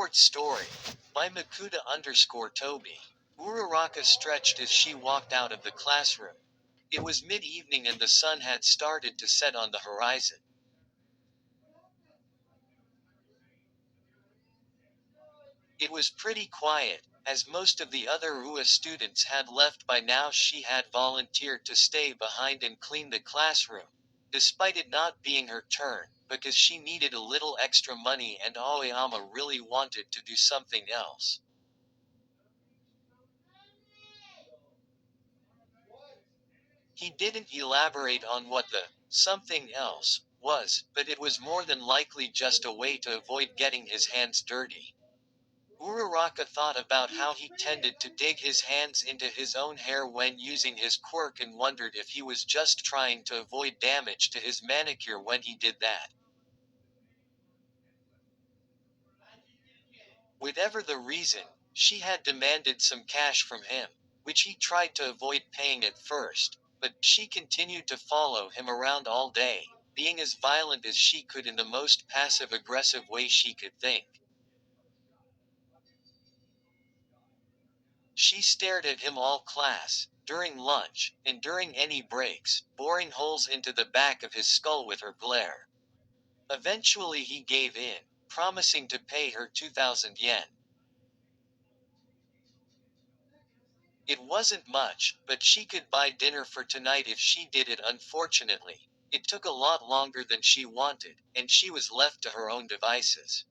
Short story. By Makuta_Toby. Uraraka stretched as she walked out of the classroom. It was mid-evening and the sun had started to set on the horizon. It was pretty quiet, as most of the other UA students had left by now. She had volunteered to stay behind and clean the classroom, despite it not being her turn, because she needed a little extra money and Aoyama really wanted to do something else. He didn't elaborate on what the something else was, but it was more than likely just a way to avoid getting his hands dirty. Uraraka thought about how he tended to dig his hands into his own hair when using his quirk and wondered if he was just trying to avoid damage to his manicure when he did that. Whatever the reason, she had demanded some cash from him, which he tried to avoid paying at first, but she continued to follow him around all day, being as violent as she could in the most passive-aggressive way she could think. She stared at him all class, during lunch, and during any breaks, boring holes into the back of his skull with her glare. Eventually he gave in, promising to pay her 2,000 yen. It wasn't much, but she could buy dinner for tonight if she did it. Unfortunately, it took a lot longer than she wanted, and she was left to her own devices.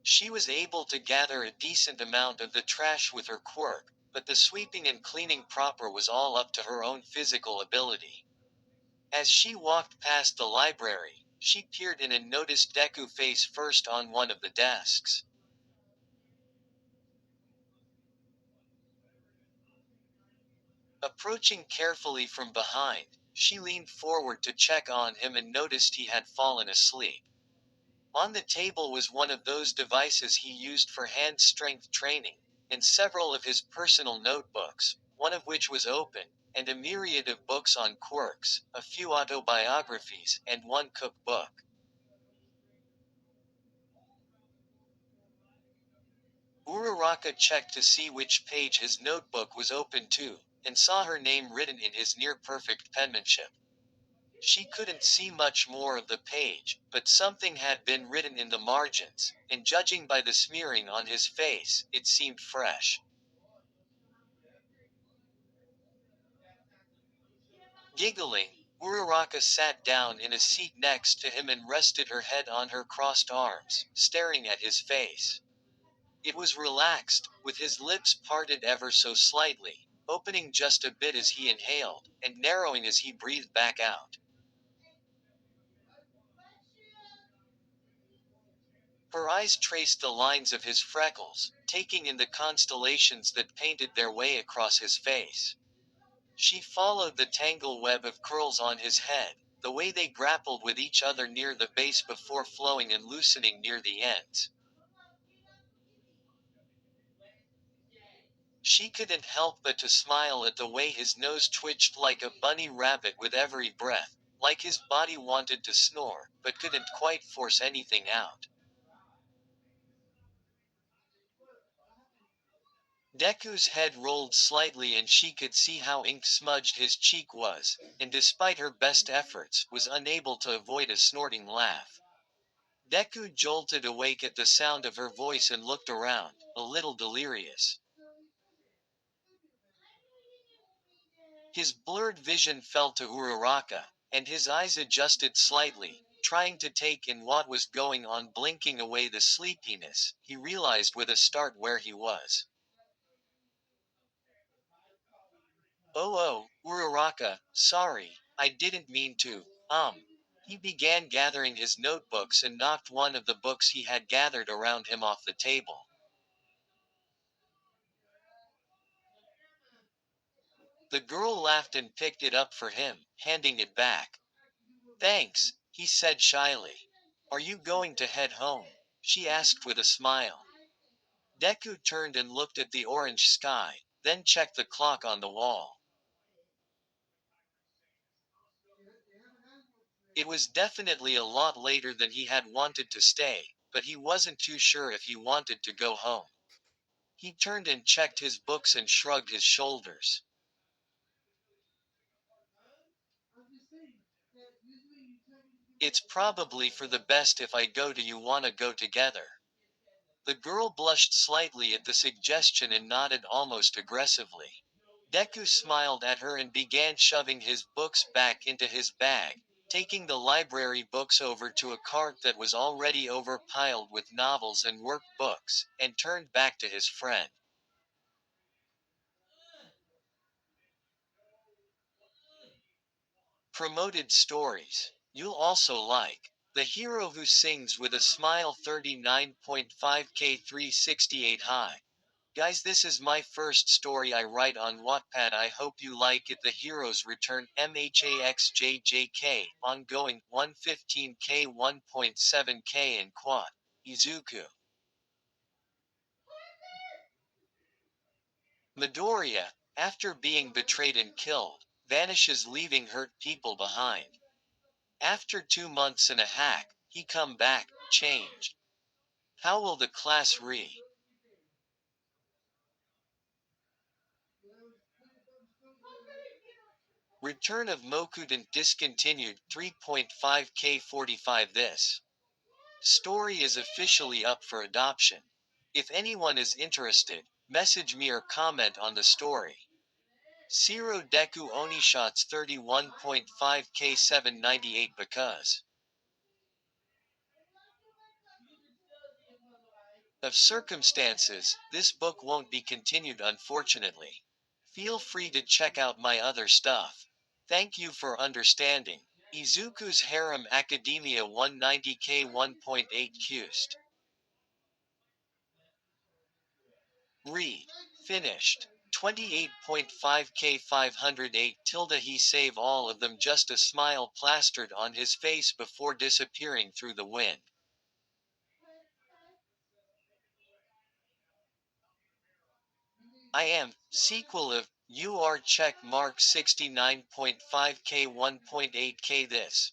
She was able to gather a decent amount of the trash with her quirk, but the sweeping and cleaning proper was all up to her own physical ability. As she walked past the library, she peered in and noticed Deku face first on one of the desks. Approaching carefully from behind, she leaned forward to check on him and noticed he had fallen asleep. On the table was one of those devices he used for hand strength training, and several of his personal notebooks, one of which was open, and a myriad of books on quirks, a few autobiographies, and one cookbook. Uraraka checked to see which page his notebook was open to, and saw her name written in his near-perfect penmanship. She couldn't see much more of the page, but something had been written in the margins, and judging by the smearing on his face, it seemed fresh. Giggling, Uraraka sat down in a seat next to him and rested her head on her crossed arms, staring at his face. It was relaxed, with his lips parted ever so slightly, opening just a bit as he inhaled, and narrowing as he breathed back out. Her eyes traced the lines of his freckles, taking in the constellations that painted their way across his face. She followed the tangle web of curls on his head, the way they grappled with each other near the base before flowing and loosening near the ends. She couldn't help but to smile at the way his nose twitched like a bunny rabbit with every breath, like his body wanted to snore, but couldn't quite force anything out. Deku's head rolled slightly and she could see how ink-smudged his cheek was, and despite her best efforts, was unable to avoid a snorting laugh. Deku jolted awake at the sound of her voice and looked around, a little delirious. His blurred vision fell to Uraraka, and his eyes adjusted slightly, trying to take in what was going on. Blinking away the sleepiness, he realized with a start where he was. Oh, Uraraka, sorry, I didn't mean to. He began gathering his notebooks and knocked one of the books he had gathered around him off the table. The girl laughed and picked it up for him, handing it back. Thanks, he said shyly. Are you going to head home? She asked with a smile. Deku turned and looked at the orange sky, then checked the clock on the wall. It was definitely a lot later than he had wanted to stay, but he wasn't too sure if he wanted to go home. He turned and checked his books and shrugged his shoulders. It's probably for the best if I go. Do you wanna go together? The girl blushed slightly at the suggestion and nodded almost aggressively. Deku smiled at her and began shoving his books back into his bag, taking the library books over to a cart that was already overpiled with novels and workbooks, and turned back to his friend. Promoted stories. You'll also like The Hero Who Sings with a Smile 39.5k 368 high. Guys, this is my first story I write on Wattpad. I hope you like it. The Heroes Return MHAXJJK ongoing 115k 1.7k and quad. Izuku. Midoriya, after being betrayed and killed, vanishes leaving hurt people behind. After 2 months and a hack, he come back, changed. How will the class Return of Mokuden discontinued 3.5k 45. This story is officially up for adoption. If anyone is interested, message me or comment on the story. Zero Deku Onishots 31.5k 798. Because of circumstances, this book won't be continued unfortunately. Feel free to check out my other stuff. Thank you for understanding. Izuku's Harem Academia 190k 1.8 Qst. Read. Finished. 28.5k 508 tilde. He save all of them, just a smile plastered on his face before disappearing through the wind. I am sequel of UR check mark 69.5k 1.8k. This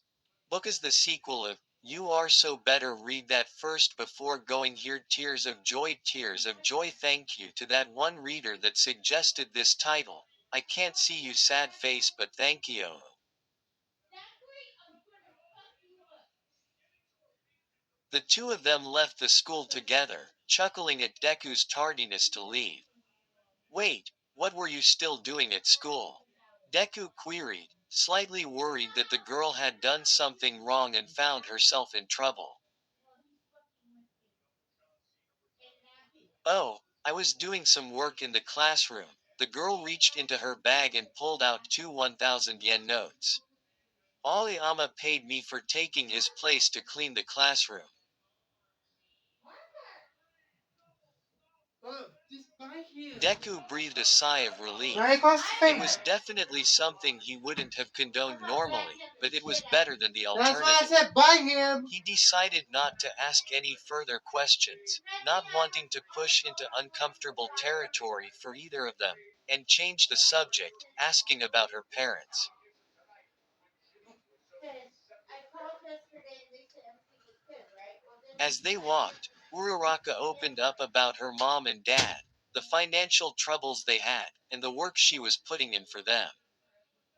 book is the sequel of You Are So Better. Read that first before going here. Tears of joy, tears of joy. Thank you to that one reader that suggested this title. I can't see you sad face, but thank you. The two of them left the school together, chuckling at Deku's tardiness to leave. Wait, what were you still doing at school? Deku queried, slightly worried that the girl had done something wrong and found herself in trouble. Oh, I was doing some work in the classroom. The girl reached into her bag and pulled out two 1,000 yen notes. Aoyama paid me for taking his place to clean the classroom. Deku breathed a sigh of relief. It was definitely something he wouldn't have condoned normally, but it was better than the That's why I alternative. said buy him. He decided not to ask any further questions, not wanting to push into uncomfortable territory for either of them, and changed the subject, asking about her parents. As they walked, Uraraka opened up about her mom and dad, the financial troubles they had, and the work she was putting in for them.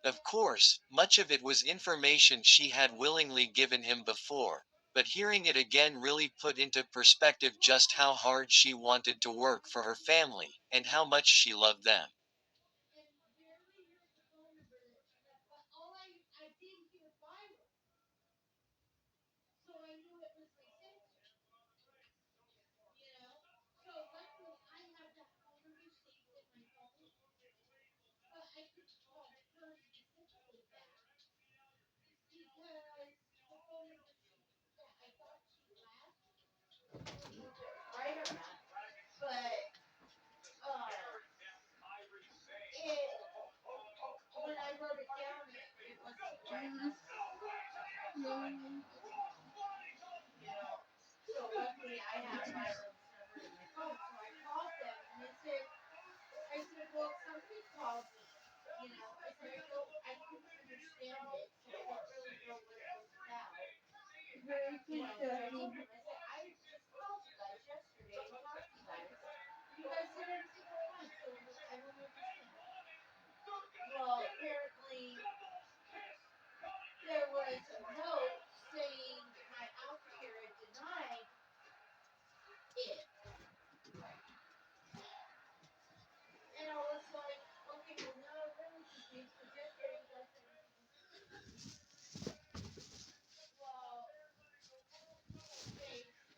Of course, much of it was information she had willingly given him before, but hearing it again really put into perspective just how hard she wanted to work for her family, and how much she loved them.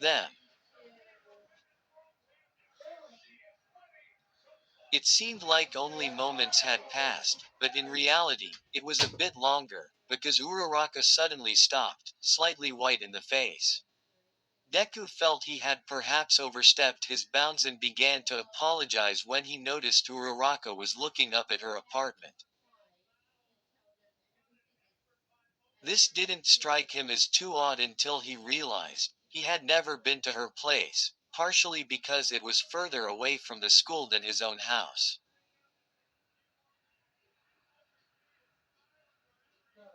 them. It seemed like only moments had passed, but in reality, it was a bit longer, because Uraraka suddenly stopped, slightly white in the face. Deku felt he had perhaps overstepped his bounds and began to apologize when he noticed Uraraka was looking up at her apartment. This didn't strike him as too odd until he realized he had never been to her place, partially because it was further away from the school than his own house.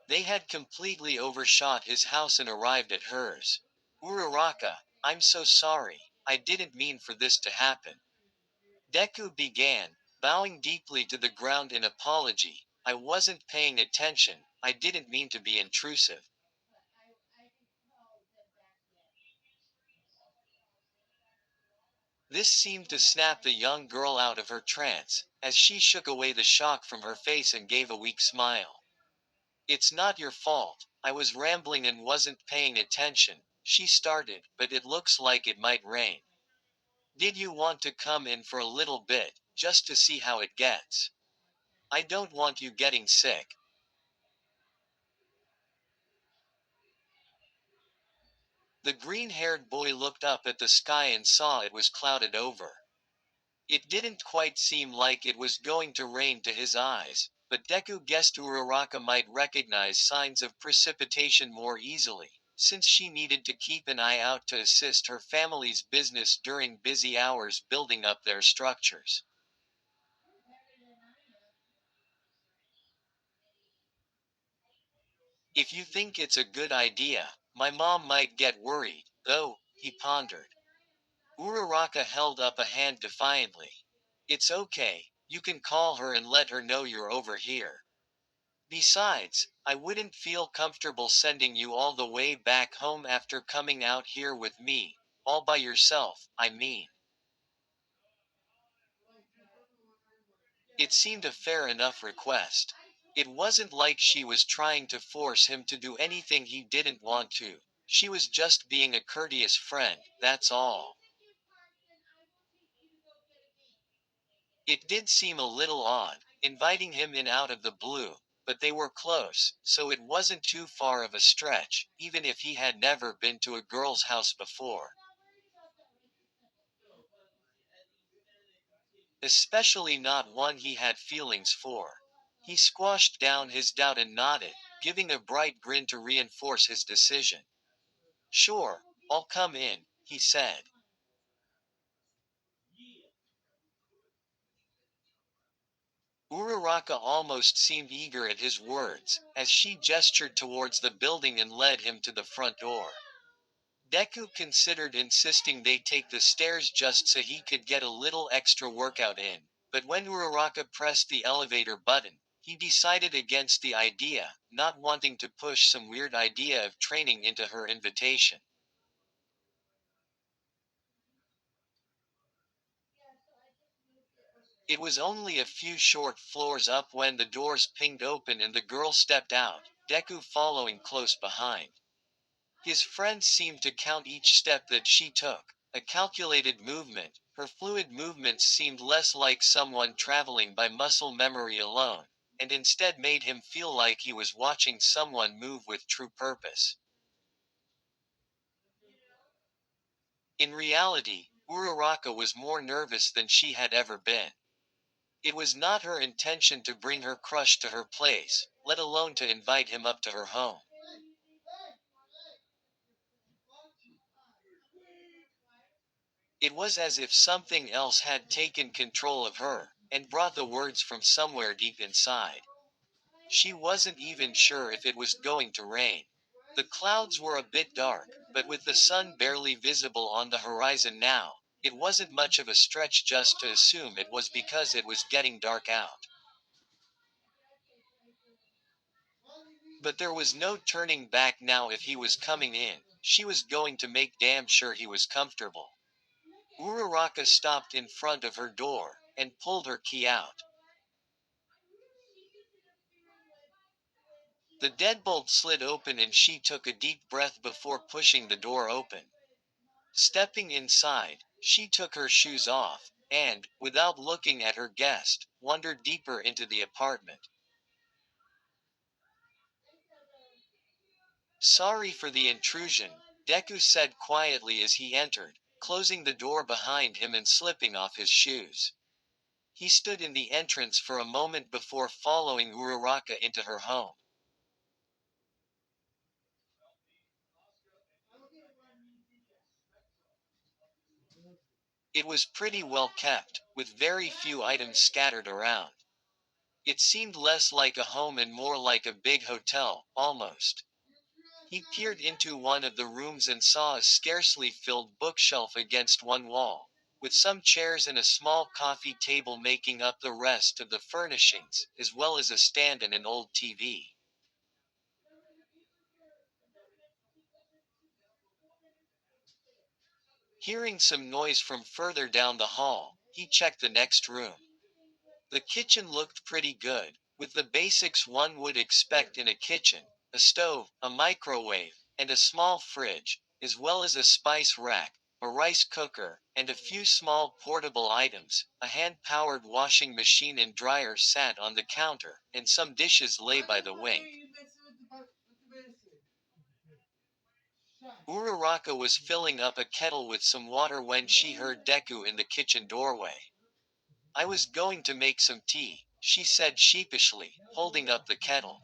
They had completely overshot his house and arrived at hers. Uraraka, I'm so sorry. I didn't mean for this to happen. Deku began, bowing deeply to the ground in apology. I wasn't paying attention, I didn't mean to be intrusive. This seemed to snap the young girl out of her trance, as she shook away the shock from her face and gave a weak smile. It's not your fault, I was rambling and wasn't paying attention, she started, but it looks like it might rain. Did you want to come in for a little bit, just to see how it gets? I don't want you getting sick. The green-haired boy looked up at the sky and saw it was clouded over. It didn't quite seem like it was going to rain to his eyes, but Deku guessed Uraraka might recognize signs of precipitation more easily, since she needed to keep an eye out to assist her family's business during busy hours building up their structures. If you think it's a good idea, my mom might get worried, though, he pondered. Uraraka held up a hand defiantly. It's okay, you can call her and let her know you're over here. Besides, I wouldn't feel comfortable sending you all the way back home after coming out here with me, all by yourself, I mean. It seemed a fair enough request. It wasn't like she was trying to force him to do anything he didn't want to. She was just being a courteous friend, that's all. It did seem a little odd, inviting him in out of the blue, but they were close, so it wasn't too far of a stretch, even if he had never been to a girl's house before. Especially not one he had feelings for. He squashed down his doubt and nodded, giving a bright grin to reinforce his decision. Sure, I'll come in, he said. Uraraka almost seemed eager at his words, as she gestured towards the building and led him to the front door. Deku considered insisting they take the stairs just so he could get a little extra workout in, but when Uraraka pressed the elevator button, he decided against the idea, not wanting to push some weird idea of training into her invitation. It was only a few short floors up when the doors pinged open and the girl stepped out, Deku following close behind. His friend seemed to count each step that she took, a calculated movement. Her fluid movements seemed less like someone traveling by muscle memory alone, and instead made him feel like he was watching someone move with true purpose. In reality, Uraraka was more nervous than she had ever been. It was not her intention to bring her crush to her place, let alone to invite him up to her home. It was as if something else had taken control of her, and brought the words from somewhere deep inside. She wasn't even sure if it was going to rain. The clouds were a bit dark, but with the sun barely visible on the horizon now, it wasn't much of a stretch just to assume it was because it was getting dark out. But there was no turning back now. If he was coming in, she was going to make damn sure he was comfortable. Uraraka stopped in front of her door, and pulled her key out. The deadbolt slid open and she took a deep breath before pushing the door open. Stepping inside, she took her shoes off, and, without looking at her guest, wandered deeper into the apartment. Sorry for the intrusion, Deku said quietly as he entered, closing the door behind him and slipping off his shoes. He stood in the entrance for a moment before following Uraraka into her home. It was pretty well kept, with very few items scattered around. It seemed less like a home and more like a big hotel, almost. He peered into one of the rooms and saw a scarcely filled bookshelf against one wall, with some chairs and a small coffee table making up the rest of the furnishings, as well as a stand and an old TV. Hearing some noise from further down the hall, he checked the next room. The kitchen looked pretty good, with the basics one would expect in a kitchen: a stove, a microwave, and a small fridge, as well as a spice rack, a rice cooker, and a few small portable items. A hand powered washing machine and dryer sat on the counter, and some dishes lay by the wing. Uraraka was filling up a kettle with some water when she heard Deku in the kitchen doorway. I was going to make some tea, she said sheepishly, holding up the kettle.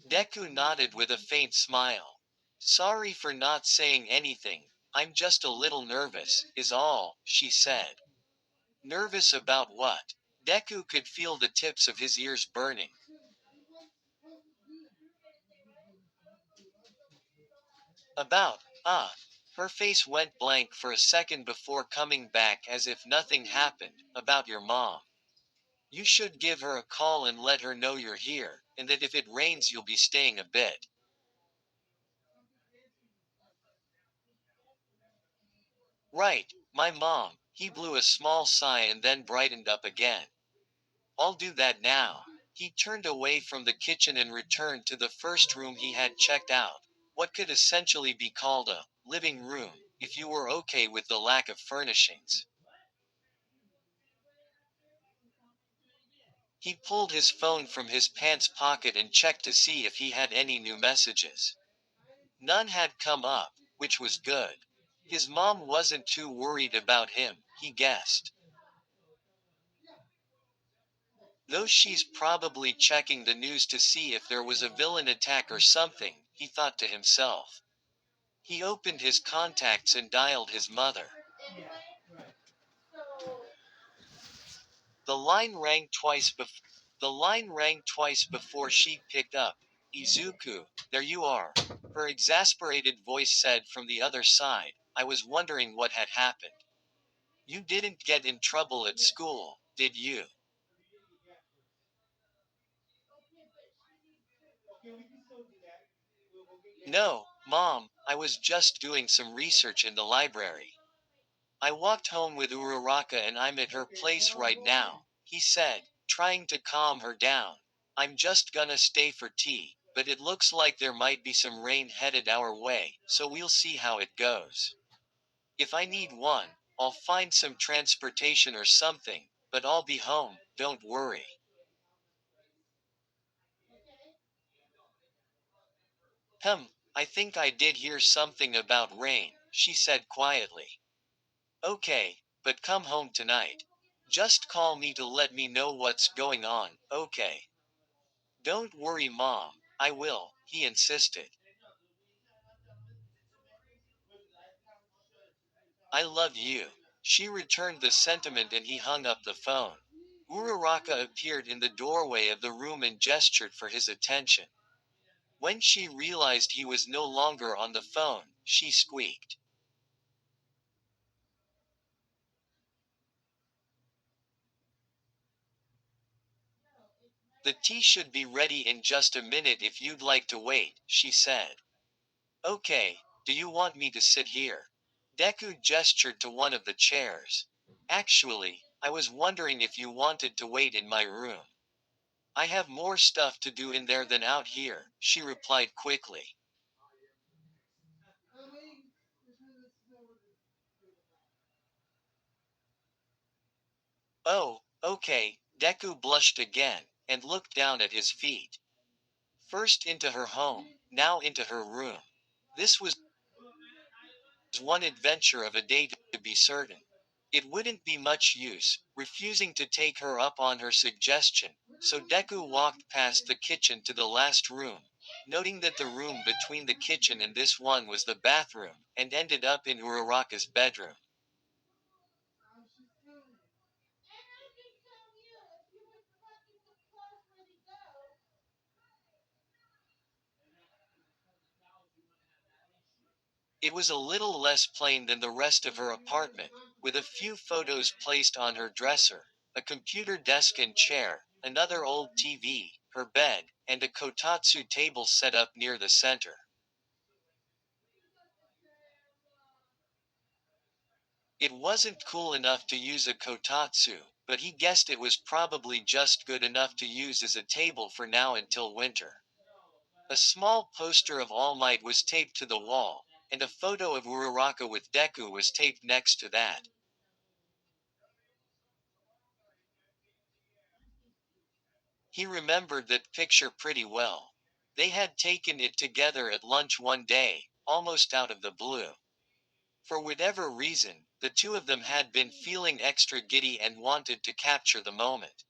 Deku nodded with a faint smile. Sorry for not saying anything. I'm just a little nervous, is all, she said. Nervous about what? Deku could feel the tips of his ears burning. About, ah. Her face went blank for a second before coming back as if nothing happened. About your mom. You should give her a call and let her know you're here, and that if it rains you'll be staying a bit. Right, my mom. He blew a small sigh and then brightened up again. I'll do that now. He turned away from the kitchen and returned to the first room he had checked out. What could essentially be called a living room, if you were okay with the lack of furnishings. He pulled his phone from his pants pocket and checked to see if he had any new messages. None had come up, which was good. His mom wasn't too worried about him, he guessed. Though she's probably checking the news to see if there was a villain attack or something, he thought to himself. He opened his contacts and dialed his mother. The line rang twice bef- the line rang twice before she picked up. Izuku, there you are. Her exasperated voice said from the other side. I was wondering what had happened. You didn't get in trouble at school, did you? No, Mom, I was just doing some research in the library. I walked home with Uraraka and I'm at her place right now, he said, trying to calm her down. I'm just gonna stay for tea, but it looks like there might be some rain headed our way, so we'll see how it goes. If I need one, I'll find some transportation or something, but I'll be home, don't worry. I think I did hear something about rain, she said quietly. Okay, but come home tonight. Just call me to let me know what's going on, okay? Don't worry, Mom. I will, he insisted. I love you. She returned the sentiment and he hung up the phone. Uraraka appeared in the doorway of the room and gestured for his attention. When she realized he was no longer on the phone, she squeaked. The tea should be ready in just a minute if you'd like to wait, she said. Okay, do you want me to sit here? Deku gestured to one of the chairs. Actually, I was wondering if you wanted to wait in my room. I have more stuff to do in there than out here, she replied quickly. Oh, okay, Deku blushed again, and looked down at his feet. First into her home, now into her room. This was one adventure of a day to be certain. It wouldn't be much use, refusing to take her up on her suggestion, so Deku walked past the kitchen to the last room, noting that the room between the kitchen and this one was the bathroom, and ended up in Uraraka's bedroom. It was a little less plain than the rest of her apartment, with a few photos placed on her dresser, a computer desk and chair, another old TV, her bed, and a kotatsu table set up near the center. It wasn't cool enough to use a kotatsu, but he guessed it was probably just good enough to use as a table for now until winter. A small poster of All Might was taped to the wall, and a photo of Uraraka with Deku was taped next to that. He remembered that picture pretty well. They had taken it together at lunch one day, almost out of the blue. For whatever reason, the two of them had been feeling extra giddy and wanted to capture the moment.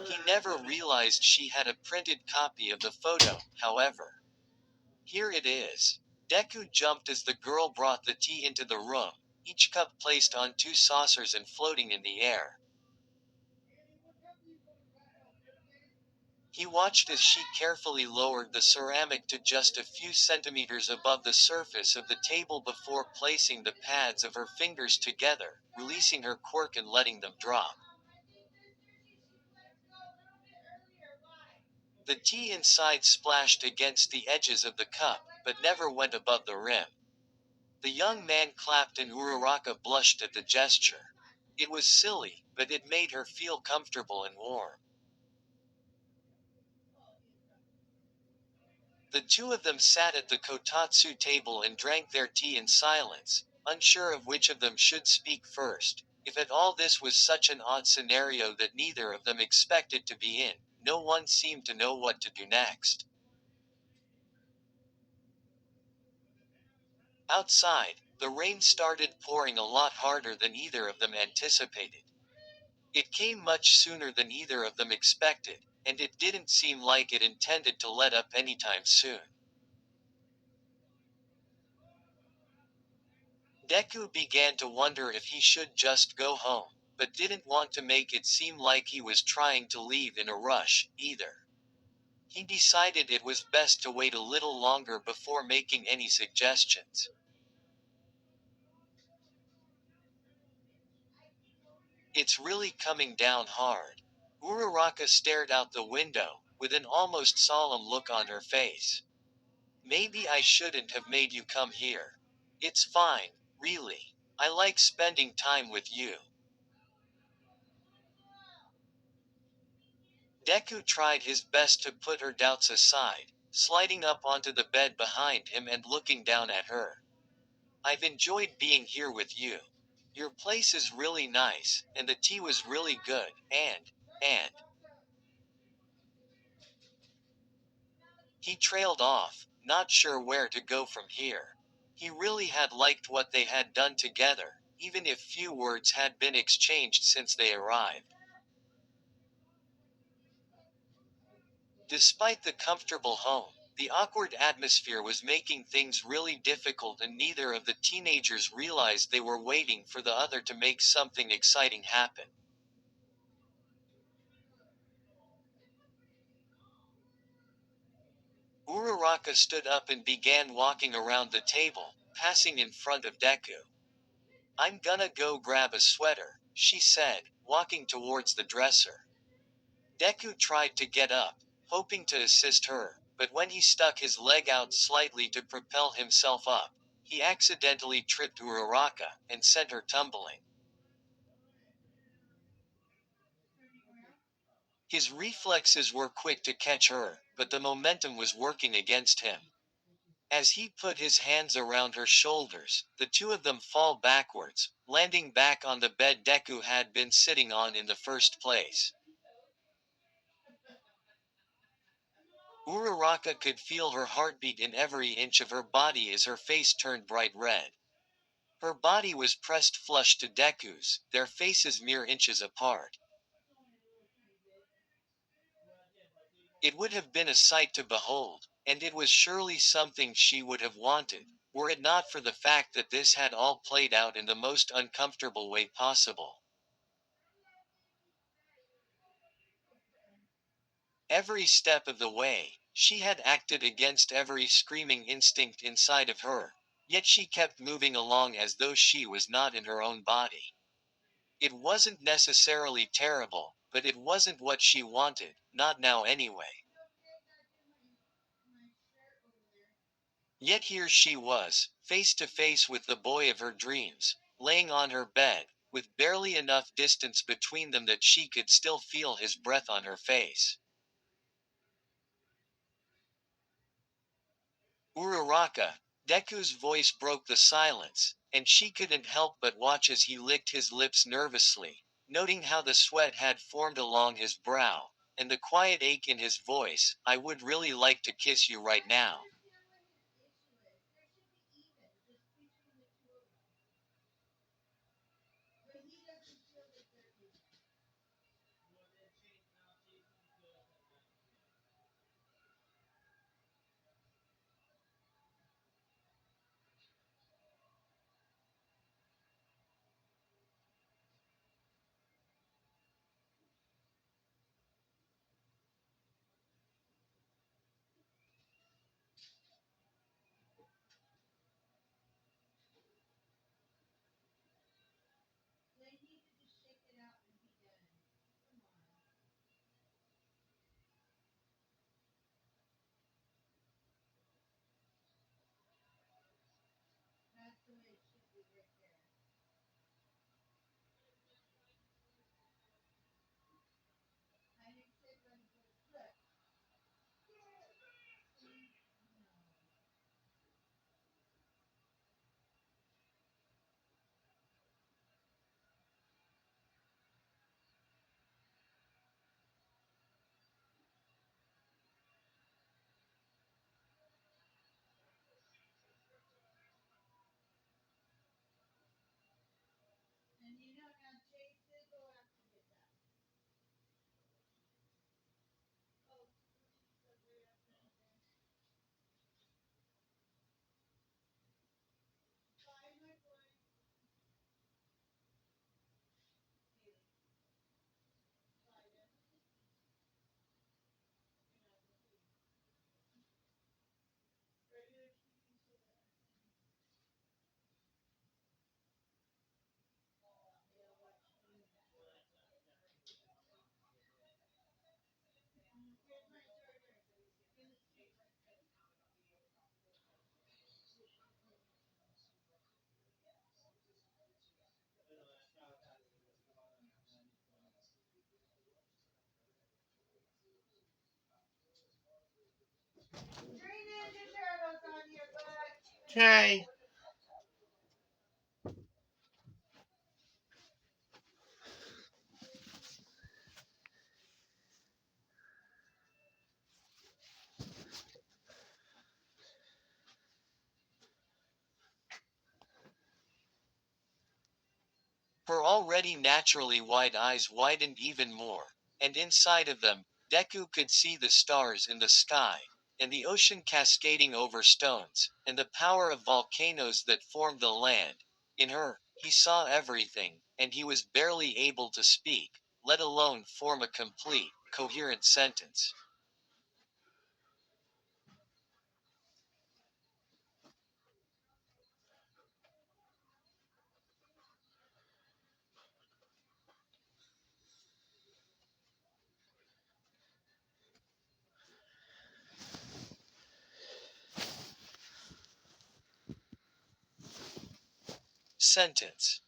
He never realized she had a printed copy of the photo, however. Here it is. Deku jumped as the girl brought the tea into the room, each cup placed on two saucers and floating in the air. He watched as she carefully lowered the ceramic to just a few centimeters above the surface of the table before placing the pads of her fingers together, releasing her quirk and letting them drop. The tea inside splashed against the edges of the cup, but never went above the rim. The young man clapped and Uraraka blushed at the gesture. It was silly, but it made her feel comfortable and warm. The two of them sat at the kotatsu table and drank their tea in silence, unsure of which of them should speak first. If at all this was such an odd scenario that neither of them expected to be in, no one seemed to know what to do next. Outside, the rain started pouring a lot harder than either of them anticipated. It came much sooner than either of them expected, and it didn't seem like it intended to let up anytime soon. Deku began to wonder if he should just go home, but didn't want to make it seem like he was trying to leave in a rush, either. He decided it was best to wait a little longer before making any suggestions. It's really coming down hard. Uraraka stared out the window, with an almost solemn look on her face. Maybe I shouldn't have made you come here. It's fine, really. I like spending time with you. Deku tried his best to put her doubts aside, sliding up onto the bed behind him and looking down at her. I've enjoyed being here with you. Your place is really nice, and the tea was really good, and. He trailed off, not sure where to go from here. He really had liked what they had done together, even if few words had been exchanged since they arrived. Despite the comfortable home, the awkward atmosphere was making things really difficult, and neither of the teenagers realized they were waiting for the other to make something exciting happen. Uraraka stood up and began walking around the table, passing in front of Deku. I'm gonna go grab a sweater, she said, walking towards the dresser. Deku tried to get up, hoping to assist her, but when he stuck his leg out slightly to propel himself up, he accidentally tripped Uraraka and sent her tumbling. His reflexes were quick to catch her, but the momentum was working against him. As he put his hands around her shoulders, the two of them fall backwards, landing back on the bed Deku had been sitting on in the first place. Uraraka could feel her heartbeat in every inch of her body as her face turned bright red. Her body was pressed flush to Deku's, their faces mere inches apart. It would have been a sight to behold, and it was surely something she would have wanted, were it not for the fact that this had all played out in the most uncomfortable way possible. Every step of the way, she had acted against every screaming instinct inside of her, yet she kept moving along as though she was not in her own body. It wasn't necessarily terrible, but it wasn't what she wanted, not now anyway. Yet here she was, face to face with the boy of her dreams, laying on her bed, with barely enough distance between them that she could still feel his breath on her face. Uraraka, Deku's voice broke the silence, and she couldn't help but watch as he licked his lips nervously, noting how the sweat had formed along his brow, and the quiet ache in his voice. I would really like to kiss you right now. Okay. already naturally wide eyes widened even more, and inside of them, Deku could see the stars in the sky, and the ocean cascading over stones, and the power of volcanoes that formed the land. In her, he saw everything, and he was barely able to speak, let alone form a complete, coherent sentence. Sentence.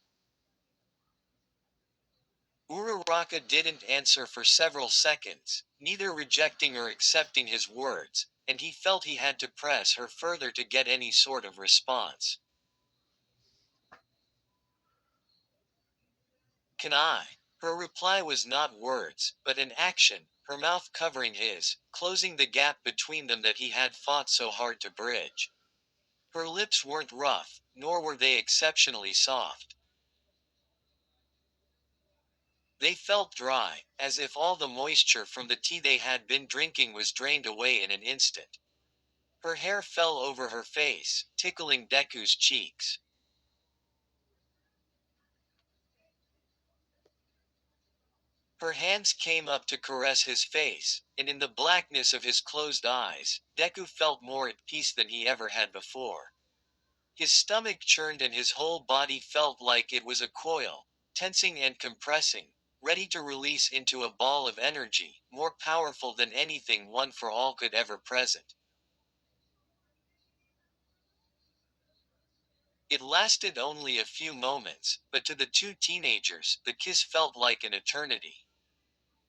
Uraraka didn't answer for several seconds, neither rejecting or accepting his words, and he felt he had to press her further to get any sort of response. Can I? Her reply was not words, but an action, her mouth covering his, closing the gap between them that he had fought so hard to bridge. Her lips weren't rough, nor were they exceptionally soft. They felt dry, as if all the moisture from the tea they had been drinking was drained away in an instant. Her hair fell over her face, tickling Deku's cheeks. Her hands came up to caress his face, and in the blackness of his closed eyes, Deku felt more at peace than he ever had before. His stomach churned and his whole body felt like it was a coil, tensing and compressing, ready to release into a ball of energy, more powerful than anything One for All could ever present. It lasted only a few moments, but to the two teenagers, the kiss felt like an eternity.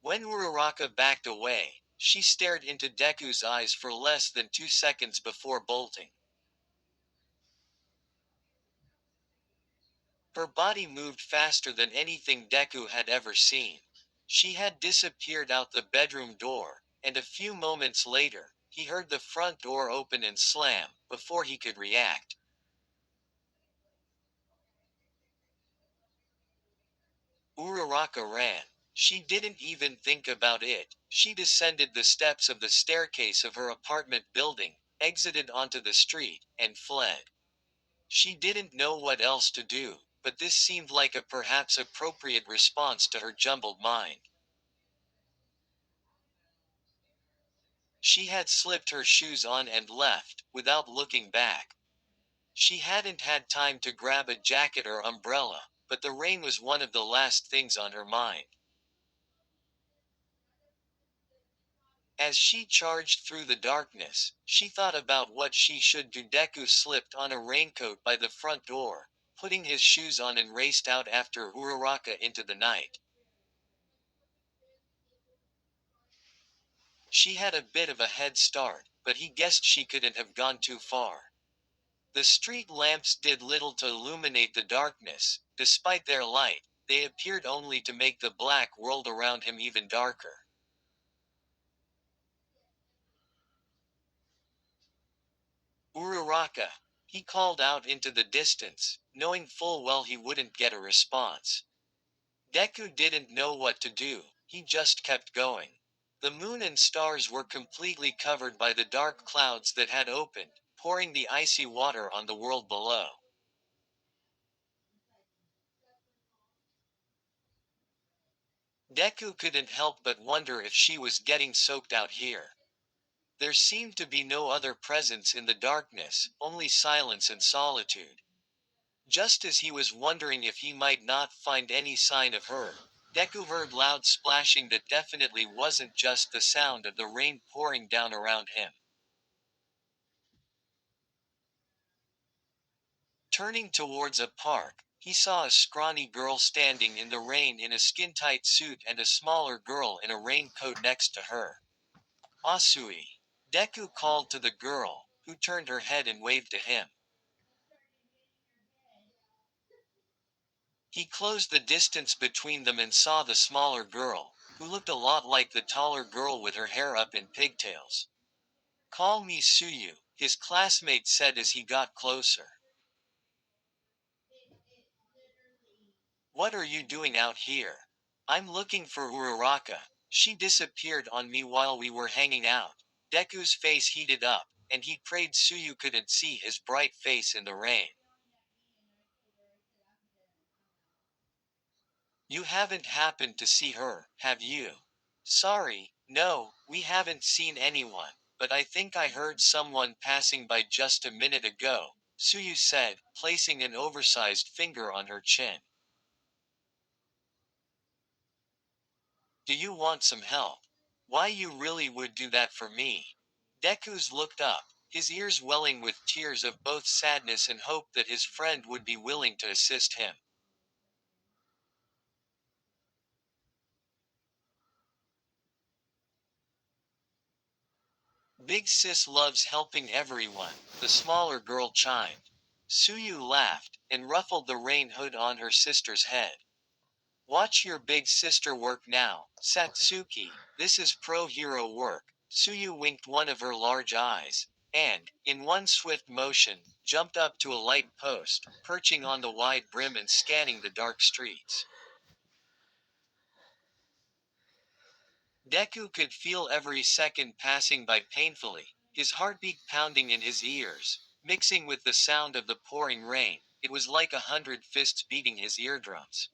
When Uraraka backed away, she stared into Deku's eyes for less than 2 seconds before bolting. Her body moved faster than anything Deku had ever seen. She had disappeared out the bedroom door, and a few moments later, he heard the front door open and slam, before he could react. Uraraka ran. She didn't even think about it. She descended the steps of the staircase of her apartment building, exited onto the street, and fled. She didn't know what else to do, but this seemed like a perhaps appropriate response to her jumbled mind. She had slipped her shoes on and left, without looking back. She hadn't had time to grab a jacket or umbrella, but the rain was one of the last things on her mind. As she charged through the darkness, she thought about what she should do. Deku slipped on a raincoat by the front door, putting his shoes on and raced out after Uraraka into the night. She had a bit of a head start, but he guessed she couldn't have gone too far. The street lamps did little to illuminate the darkness; despite their light, they appeared only to make the black world around him even darker. Uraraka! He called out into the distance, knowing full well he wouldn't get a response. Deku didn't know what to do, he just kept going. The moon and stars were completely covered by the dark clouds that had opened, pouring the icy water on the world below. Deku couldn't help but wonder if she was getting soaked out here. There seemed to be no other presence in the darkness, only silence and solitude. Just as he was wondering if he might not find any sign of her, Deku heard loud splashing that definitely wasn't just the sound of the rain pouring down around him. Turning towards a park, he saw a scrawny girl standing in the rain in a skin-tight suit and a smaller girl in a raincoat next to her. Asui. Deku called to the girl, who turned her head and waved to him. He closed the distance between them and saw the smaller girl, who looked a lot like the taller girl with her hair up in pigtails. Call me Suyu, his classmate said as he got closer. What are you doing out here? I'm looking for Uraraka. She disappeared on me while we were hanging out. Deku's face heated up, and he prayed Suyu couldn't see his bright face in the rain. You haven't happened to see her, have you? Sorry, no, we haven't seen anyone, but I think I heard someone passing by just a minute ago, Suyu said, placing an oversized finger on her chin. Do you want some help? Why you really would do that for me? Deku's looked up, his ears welling with tears of both sadness and hope that his friend would be willing to assist him. Big sis loves helping everyone, the smaller girl chimed. Suyu laughed, and ruffled the rain hood on her sister's head. Watch your big sister work now, Satsuki, this is pro-hero work. Suyu winked one of her large eyes, and, in one swift motion, jumped up to a light post, perching on the wide brim and scanning the dark streets. Deku could feel every second passing by painfully, his heartbeat pounding in his ears, mixing with the sound of the pouring rain. It was like 100 fists beating his eardrums.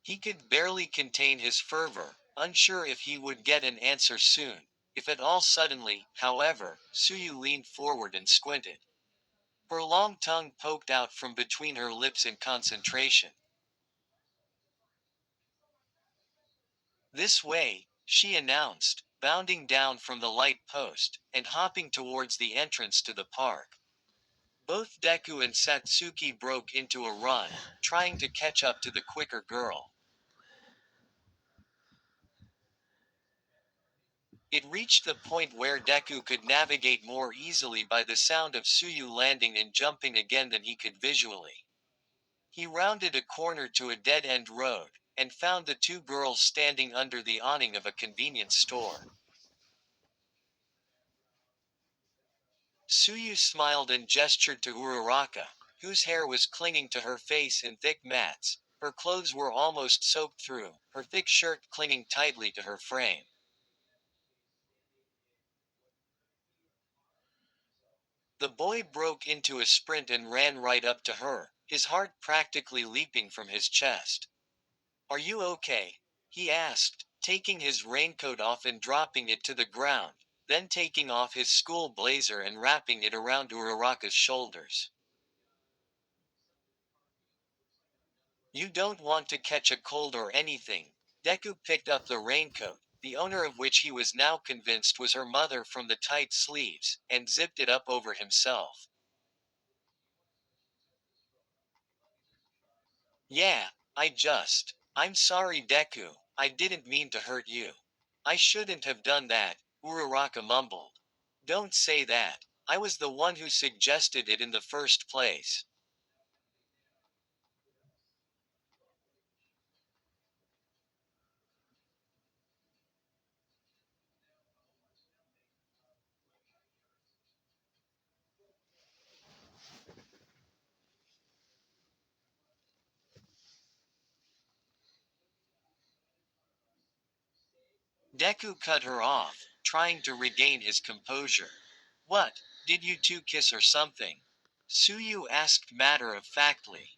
He could barely contain his fervor, unsure if he would get an answer soon. If at all suddenly, however, Suyu leaned forward and squinted. Her long tongue poked out from between her lips in concentration. This way, she announced, bounding down from the light post, and hopping towards the entrance to the park. Both Deku and Satsuki broke into a run, trying to catch up to the quicker girl. It reached the point where Deku could navigate more easily by the sound of Suyu landing and jumping again than he could visually. He rounded a corner to a dead-end road, and found the two girls standing under the awning of a convenience store. Suyu smiled and gestured to Uraraka, whose hair was clinging to her face in thick mats. Her clothes were almost soaked through, her thick shirt clinging tightly to her frame. The boy broke into a sprint and ran right up to her, his heart practically leaping from his chest. Are you okay? He asked, taking his raincoat off and dropping it to the ground, then taking off his school blazer and wrapping it around Uraraka's shoulders. You don't want to catch a cold or anything. Deku picked up the raincoat, the owner of which he was now convinced was her mother from the tight sleeves, and zipped it up over himself. Yeah, I'm sorry, Deku, I didn't mean to hurt you. I shouldn't have done that, Uraraka mumbled. Don't say that. I was the one who suggested it in the first place. Deku cut her off, trying to regain his composure. What, did you two kiss or something? Suyu asked matter-of-factly.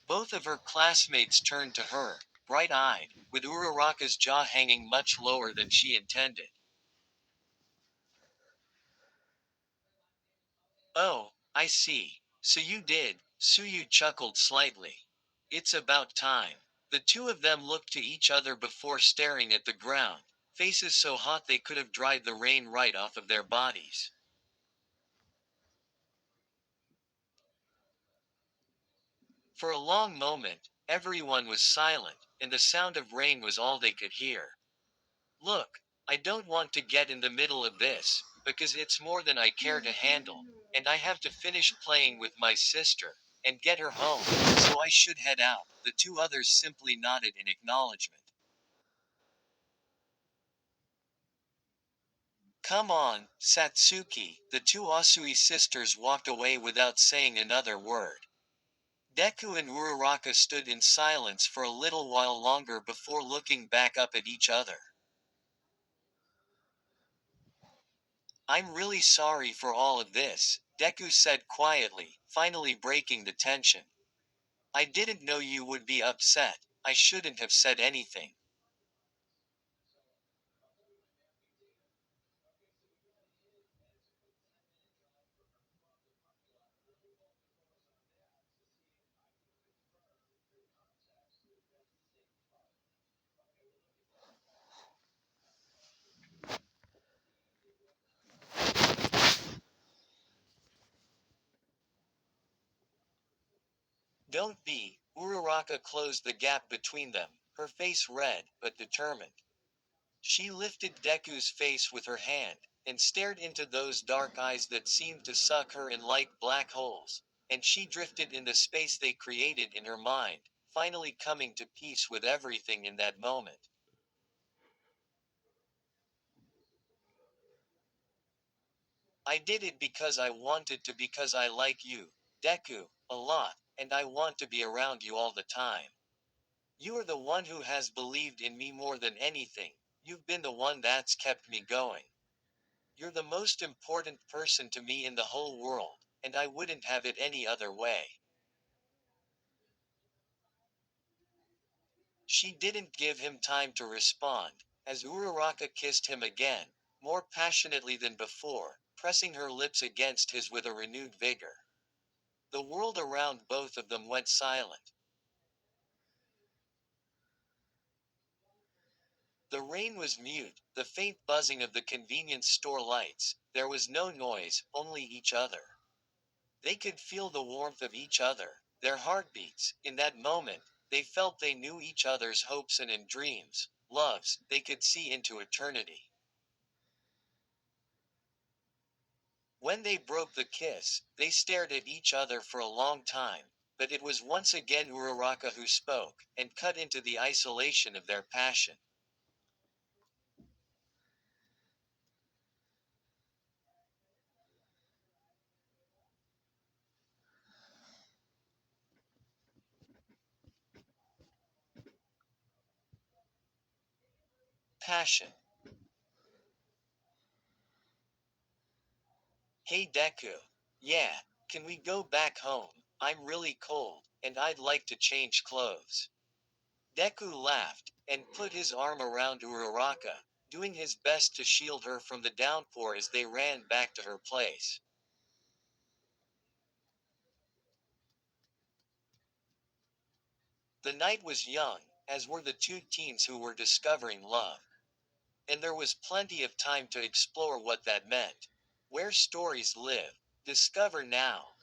Both of her classmates turned to her, bright-eyed, with Uraraka's jaw hanging much lower than she intended. Oh, I see. So you did, Suyu chuckled slightly. It's about time. The two of them looked to each other before staring at the ground, faces so hot they could have dried the rain right off of their bodies. For a long moment, everyone was silent, and the sound of rain was all they could hear. Look, I don't want to get in the middle of this, because it's more than I care to handle, and I have to finish playing with my sister, and get her home, so I should head out. The two others simply nodded in acknowledgement. Come on, Satsuki. The two Asui sisters walked away without saying another word. Deku and Uraraka stood in silence for a little while longer before looking back up at each other. I'm really sorry for all of this, Deku said quietly, finally breaking the tension. I didn't know you would be upset. I shouldn't have said anything. Don't be. Uraraka closed the gap between them, her face red but determined. She lifted Deku's face with her hand, and stared into those dark eyes that seemed to suck her in like black holes, and she drifted in the space they created in her mind, finally coming to peace with everything in that moment. I did it because I wanted to because I like you, Deku, a lot, and I want to be around you all the time. You are the one who has believed in me more than anything. You've been the one that's kept me going. You're the most important person to me in the whole world, and I wouldn't have it any other way. She didn't give him time to respond, as Uraraka kissed him again, more passionately than before, pressing her lips against his with a renewed vigor. The world around both of them went silent. The rain was mute, the faint buzzing of the convenience store lights. There was no noise, only each other. They could feel the warmth of each other, their heartbeats. In that moment, they felt they knew each other's hopes and in dreams, loves, they could see into eternity. When they broke the kiss, they stared at each other for a long time, but it was once again Uraraka who spoke, and cut into the isolation of their passion. Passion. Hey Deku. Yeah, can we go back home? I'm really cold, and I'd like to change clothes. Deku laughed, and put his arm around Uraraka, doing his best to shield her from the downpour as they ran back to her place. The night was young, as were the two teens who were discovering love. And there was plenty of time to explore what that meant. Where stories live. Discover now.